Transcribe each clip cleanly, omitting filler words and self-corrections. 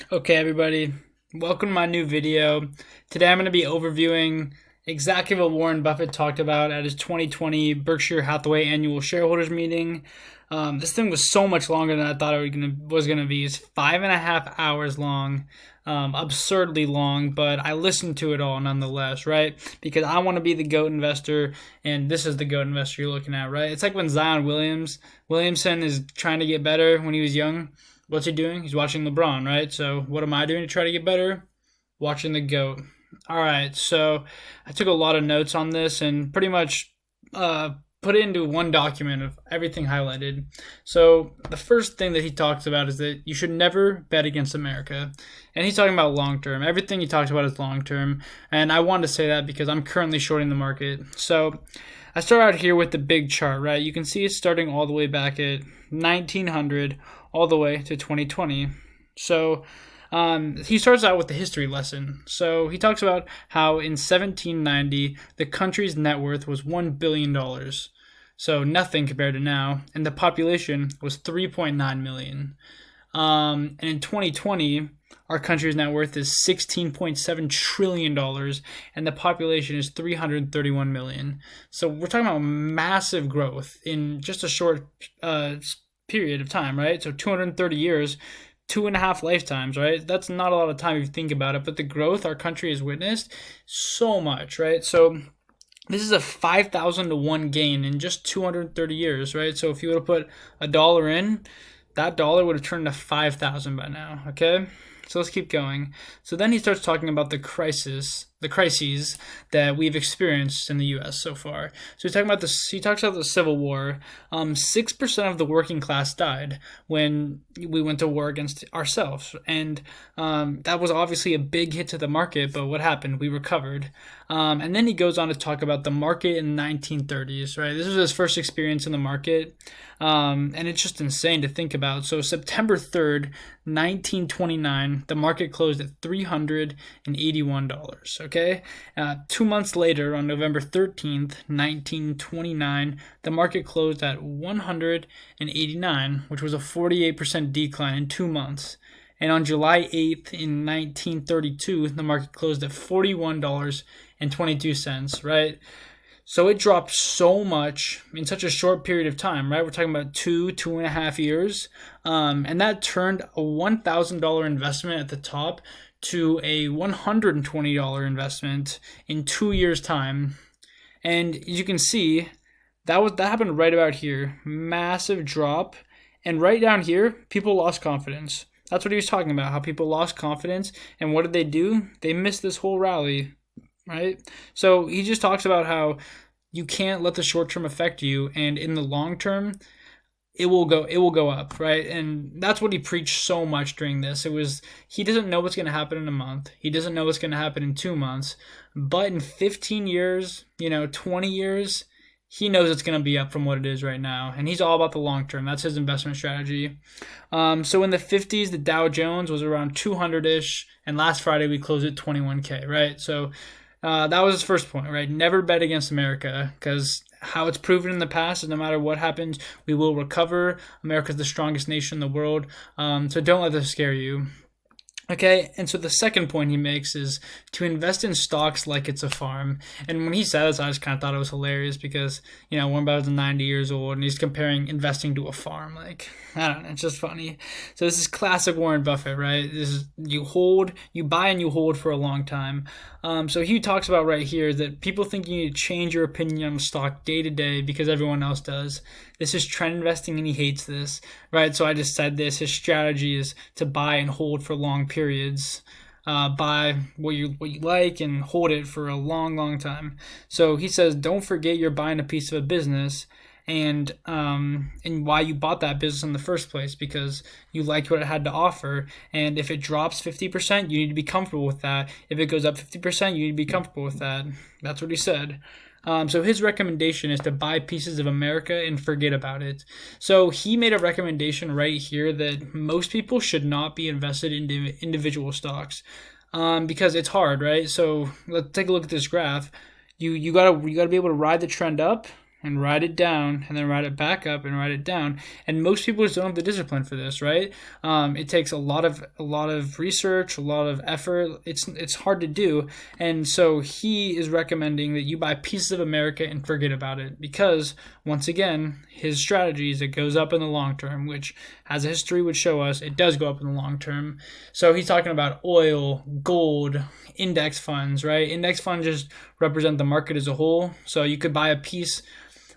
Okay, everybody, welcome to my new video. Today I'm going to be overviewing exactly what Warren Buffett talked about at his 2020 Berkshire Hathaway Annual Shareholders meeting. This thing was so much longer than I thought it was gonna be. It's 5.5 hours long, absurdly long, but I listened to it all nonetheless, right? Because I want to be the GOAT investor, and this is the GOAT investor you're looking at, right? It's like when Williamson is trying to get better when he was young. What's he doing? He's watching LeBron, right? So what am I doing to try to get better? Watching the GOAT. All right, so I took a lot of notes on this and pretty much put it into one document of everything highlighted. So the first thing that he talks about is that you should never bet against America. And he's talking about long term. Everything he talks about is long term. And I wanted to say that because I'm currently shorting the market. So I start out here with the big chart, right? You can see it's starting all the way back at 1900 all the way to 2020. So he starts out with the history lesson. So he talks about how in 1790, the country's net worth was $1 billion. So nothing compared to now. And the population was 3.9 million. And in 2020, our country's net worth is $16.7 trillion, and the population is 331 million. So we're talking about massive growth in just a short period of time, right? So 230 years, 2.5 lifetimes, right? That's not a lot of time if you think about it, but the growth our country has witnessed, so much, right? So this is a 5,000 to 1 gain in just 230 years, right? So if you would have put $1 in, that dollar would have turned to 5,000 by now, okay? So let's keep going. So then he starts talking about the crises that we've experienced in the U.S. so far. So he's talking about this. He talks about the Civil War. 6% of the working class died when we went to war against ourselves, and that was obviously a big hit to the market. But what happened? We recovered. And then he goes on to talk about the market in the 1930s. Right, this was his first experience in the market, and it's just insane to think about. So September 3rd, 1929, the market closed at $381. Okay, 2 months later, on November 13th, 1929, the market closed at 189, which was a 48% decline in 2 months. And on July 8th, in 1932, the market closed at $41.22, right? So it dropped so much in such a short period of time, right? We're talking about 2.5 years. And that turned a $1,000 investment at the top to a $120 investment in 2 years' time. And you can see that happened right about here. Massive drop. And right down here, people lost confidence. That's what he was talking about, how people lost confidence. And what did they do? They missed this whole rally, right? So he just talks about how you can't let the short term affect you, and in the long term, it will go up, right? And that's what he preached so much during this. He doesn't know what's going to happen in a month. He doesn't know what's going to happen in 2 months. But in 15 years, 20 years, he knows it's going to be up from what it is right now. And he's all about the long term. That's his investment strategy. So in the 50s, the Dow Jones was around 200-ish. And last Friday, we closed at 21K, right? So that was his first point, right? Never bet against America, because how it's proven in the past is no matter what happens, we will recover. America's the strongest nation in the world. So don't let this scare you. Okay, and so the second point he makes is to invest in stocks like it's a farm. And when he said this, I just kind of thought it was hilarious because, Warren Buffett's 90 years old and he's comparing investing to a farm. Like, I don't know, it's just funny. So this is classic Warren Buffett, right? This is you buy and you hold for a long time. So he talks about right here that people think you need to change your opinion on a stock day to day because everyone else does. This is trend investing and he hates this, right? So I just said this. His strategy is to buy and hold for long periods. Buy what you like and hold it for a long, long time. So he says, don't forget you're buying a piece of a business and why you bought that business in the first place, because you liked what it had to offer. And if it drops 50%, you need to be comfortable with that. If it goes up 50%, you need to be comfortable with that. That's what he said. So his recommendation is to buy pieces of America and forget about it. So he made a recommendation right here that most people should not be invested in individual stocks because it's hard, right? So let's take a look at this graph. You gotta be able to ride the trend up, and ride it down, and then ride it back up and ride it down. And most people just don't have the discipline for this, right? It takes a lot of research, a lot of effort. It's hard to do, and so he is recommending that you buy pieces of America and forget about it, because once again, his strategy is it goes up in the long term, which, as a history would show us, it does go up in the long term. So he's talking about oil, gold, index funds, right? Index funds just represent the market as a whole. So you could buy a piece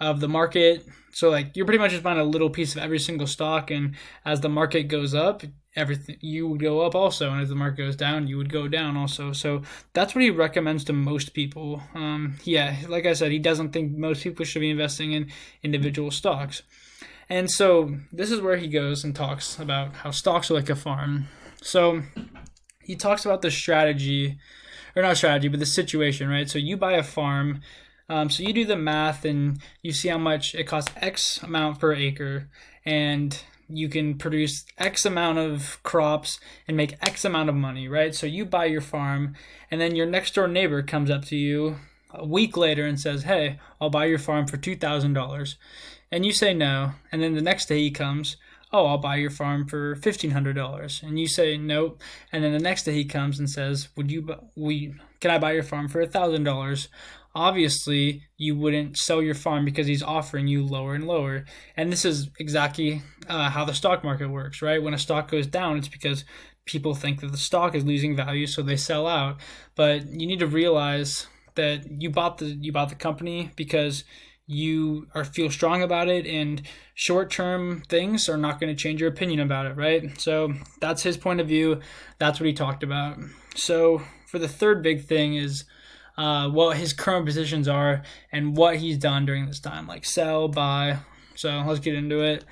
of the market. So like you're pretty much just buying a little piece of every single stock, and as the market goes up, everything you would go up also, and as the market goes down, you would go down also. So that's what he recommends to most people. Like I said, he doesn't think most people should be investing in individual stocks. And so this is where he goes and talks about how stocks are like a farm. So he talks about the strategy, or not strategy, but the situation, right? So you buy a farm. So you do the math and you see how much it costs X amount per acre, and you can produce X amount of crops and make X amount of money, right? So you buy your farm, and then your next door neighbor comes up to you a week later and says, hey, I'll buy your farm for $2,000. And you say no. And then the next day he comes, oh, I'll buy your farm for $1,500. And you say nope. And then the next day he comes and says, can I buy your farm for $1,000? Obviously, you wouldn't sell your farm because he's offering you lower and lower. And this is exactly how the stock market works, right? When a stock goes down, it's because people think that the stock is losing value, so they sell out. But you need to realize that you bought the company because you feel strong about it, and short-term things are not going to change your opinion about it, right? So that's his point of view. That's what he talked about. So for the third big thing is what his current positions are and what he's done during this time, like sell, buy. So let's get into it.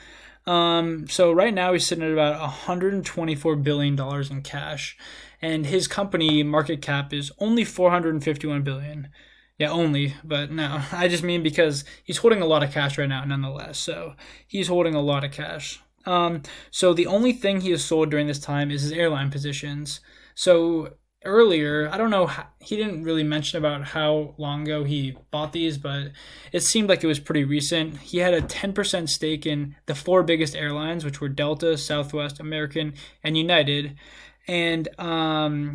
So right now he's sitting at about $124 billion in cash, and his company market cap is only $451 billion. Yeah, only, but no, I just mean because he's holding a lot of cash right now nonetheless. So he's holding a lot of cash. So the only thing he has sold during this time is his airline positions. So earlier, I don't know, he didn't really mention about how long ago he bought these, but it seemed like it was pretty recent. He had a 10% stake in the four biggest airlines, which were Delta, Southwest, American, and United. And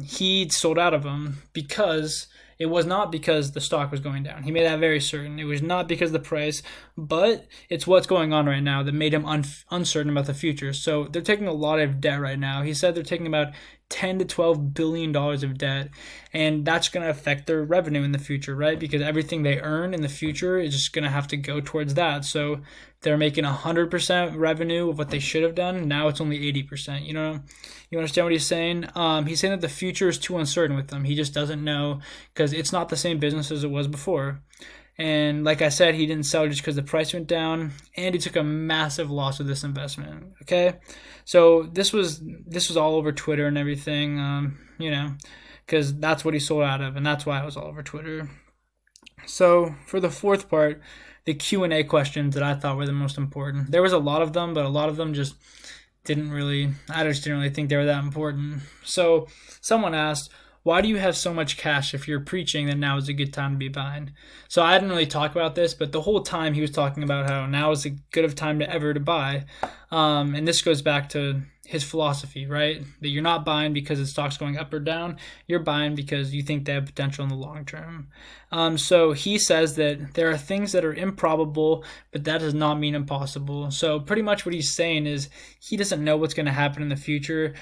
he sold out of them because it was not because the stock was going down. He made that very certain. It was not because of the price, but it's what's going on right now that made him uncertain about the future. So they're taking a lot of debt right now. He said they're taking about $10 to $12 billion of debt, and that's going to affect their revenue in the future, right? Because everything they earn in the future is just going to have to go towards that. So they're making 100% revenue of what they should have done. Now it's only 80%. You understand what he's saying? He's saying that the future is too uncertain with them. He just doesn't know because it's not the same business as it was before. And like I said, he didn't sell just because the price went down, and he took a massive loss with this investment. Okay, so this was all over Twitter and everything, because that's what he sold out of, and that's why it was all over Twitter. So for the fourth part, the Q&A questions that I thought were the most important. There was a lot of them, but a lot of them I just didn't really think they were that important. So someone asked, why do you have so much cash if you're preaching that now is a good time to be buying? So I didn't really talk about this, but the whole time he was talking about how now is as good of time to buy. And this goes back to his philosophy, right? That you're not buying because the stock's going up or down. You're buying because you think they have potential in the long term. So he says that there are things that are improbable, but that does not mean impossible. So pretty much what he's saying is he doesn't know what's going to happen in the future.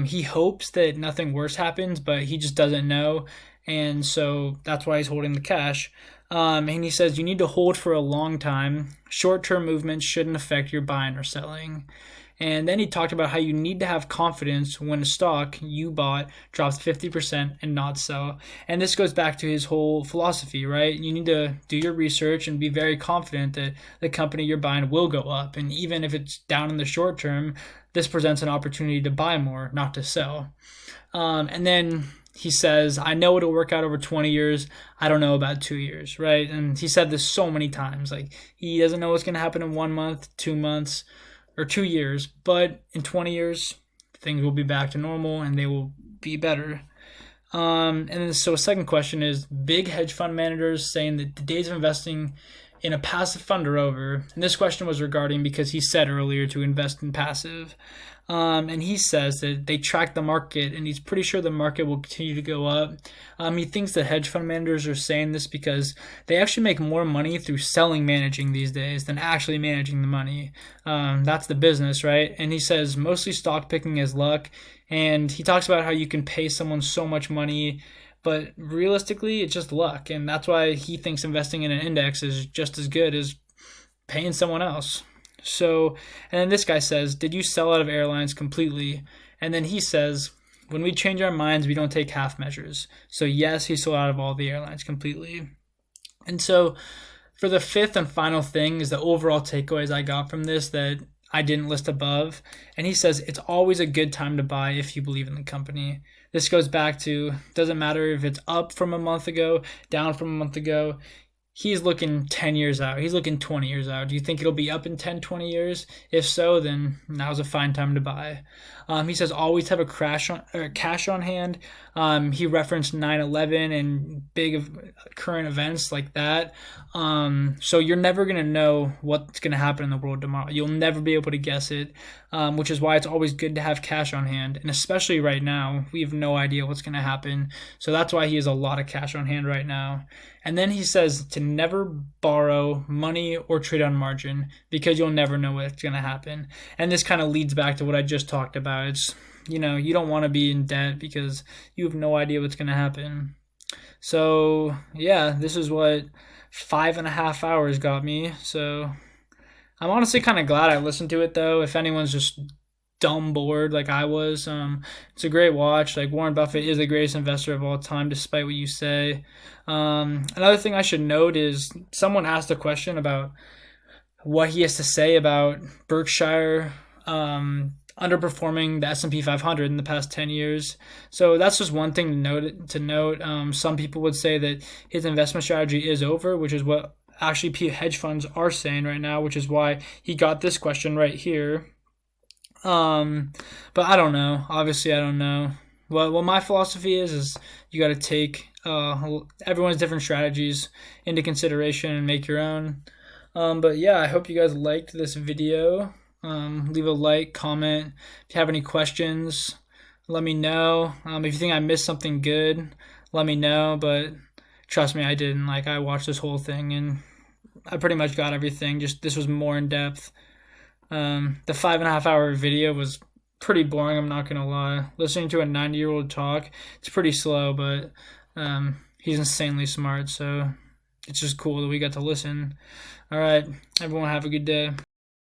He hopes that nothing worse happens, but he just doesn't know. And so that's why he's holding the cash. And he says you need to hold for a long time. Short-term movements shouldn't affect your buying or selling. And then he talked about how you need to have confidence when a stock you bought drops 50% and not sell. And this goes back to his whole philosophy, right? You need to do your research and be very confident that the company you're buying will go up. And even if it's down in the short term, this presents an opportunity to buy more, not to sell. And then he says, I know it'll work out over 20 years. I don't know about 2 years, right? And he said this so many times. Like, he doesn't know what's going to happen in 1 month, 2 months, or 2 years. But in 20 years, things will be back to normal and they will be better. And then, so a second question is, big hedge fund managers saying that the days of investing in a passive fund or over? And this question was regarding because he said earlier to invest in passive. And he says that they track the market, and he's pretty sure the market will continue to go up. He thinks that hedge fund managers are saying this because they actually make more money through selling managing these days than actually managing the money. That's the business, right? And he says mostly stock picking is luck, and he talks about how you can pay someone so much money, but realistically, it's just luck, and that's why he thinks investing in an index is just as good as paying someone else. So, and then this guy says, did you sell out of airlines completely? And then he says, when we change our minds, we don't take half measures. So yes, he sold out of all the airlines completely. And so for the fifth and final thing is the overall takeaways I got from this that I didn't list above. And he says, it's always a good time to buy if you believe in the company. This goes back to, doesn't matter if it's up from a month ago, down from a month ago. He's looking 10 years out. He's looking 20 years out. Do you think it'll be up in 10, 20 years? If so, then now's a fine time to buy. He says always have a cash on hand. He referenced 9/11 and big current events like that. So you're never going to know what's going to happen in the world tomorrow. You'll never be able to guess it, which is why it's always good to have cash on hand. And especially right now, we have no idea what's going to happen. So that's why he has a lot of cash on hand right now. And then he says to never borrow money or trade on margin because you'll never know what's going to happen. And this kind of leads back to what I just talked about. It's, you don't want to be in debt because you have no idea what's going to happen. So, yeah, this is what 5.5 hours got me. So I'm honestly kind of glad I listened to it, though. If anyone's just dumb bored like I was, it's a great watch. Like, Warren Buffett is the greatest investor of all time, despite what you say. Another thing I should note is someone asked a question about what he has to say about Berkshire underperforming the S&P 500 in the past 10 years. So that's just one thing to note. Some people would say that his investment strategy is over, which is what actually hedge funds are saying right now, which is why he got this question right here. But I don't know. Obviously, I don't know. What my philosophy is you got to take everyone's different strategies into consideration and make your own. But yeah, I hope you guys liked this video. Leave a like, comment. If you have any questions, let me know. If you think I missed something good, let me know. But trust me, I didn't. Like, I watched this whole thing and I pretty much got everything. Just this was more in depth. The 5.5 hour video was pretty boring, I'm not gonna lie. Listening to a 90-year-old talk, it's pretty slow, but he's insanely smart, so it's just cool that we got to listen. All right, everyone have a good day.